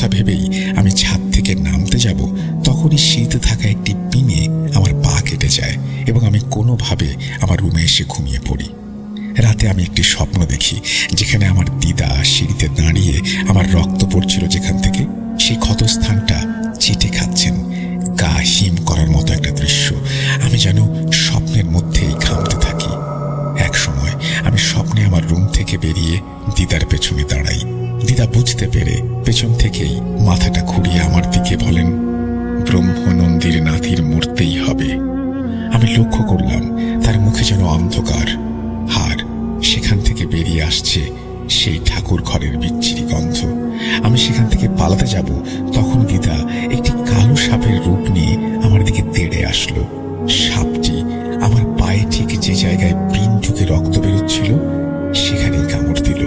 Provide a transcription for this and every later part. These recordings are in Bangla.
কথা ভেবেই আমি ছাদ থেকে নামতে যাব, তখনই সিঁড়িতে থাকা একটি পিনে আমার পা কেটে যায় এবং আমি কোনোভাবে আমার রুমে এসে ঘুমিয়ে পড়ি। রাতে আমি একটি স্বপ্ন দেখি, যেখানে আমার দিদা সিঁড়িতে দাঁড়িয়ে আমার রক্ত পড়ছিল যেখান থেকে, সেই ক্ষতস্থানটা চেটে খাচ্ছেন। গা হিম করার মতো একটা দৃশ্য। আমি যেন স্বপ্নের মধ্যেই ঘামতে থাকি। এক সময় আমি স্বপ্নে আমার রুম থেকে বেরিয়ে দিদার পেছনে দাঁড়াই। দিদা বুঝতে পেরে পেছন থেকেই মাথাটা ঘুরিয়ে আমার দিকে বলেন, ব্রহ্মনন্দীর নাথির মরতেই হবে। আমি লক্ষ্য করলাম তার মুখে যেন অন্ধকার, আর সেখান থেকে বেরিয়ে আসছে সেই ঠাকুর ঘরের বিচ্ছিরি গন্ধ। আমি সেখান থেকে পালাতে যাব, তখন দিদা একটি কালো সাপের রূপ নিয়ে আমার দিকে তেড়ে আসলো। সাপটি আমার পায়ে ঠিক যে জায়গায় পিন ঢুকে রক্ত বেরোচ্ছিল সেখানেই কামড় দিল।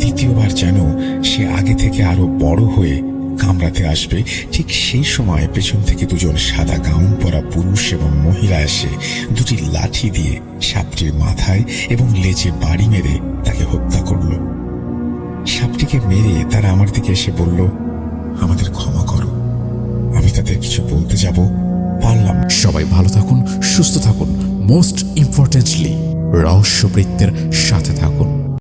দ্বিতীয়বার যেন সে আগে থেকে আরো বড় হয়ে কামড়াতে আসবে, ঠিক সেই সময় পেছন থেকে দুজন সাদা গাউন পরা পুরুষ এবং মহিলা এসে দুটি লাঠি দিয়ে সাপটির মাথায় এবং লেজে বাড়ি মেরে তাকে হত্যা করল। সাপটিকে মেরে তারা আমার দিকে এসে বলল, আমাদের ক্ষমা করো। আমি তাদের কিছু বলতে যাব, পারলাম। সবাই ভালো থাকুন, সুস্থ থাকুন, মোস্ট ইম্পর্টেন্টলি রহস্যবৃত্তের সাথে থাকুন।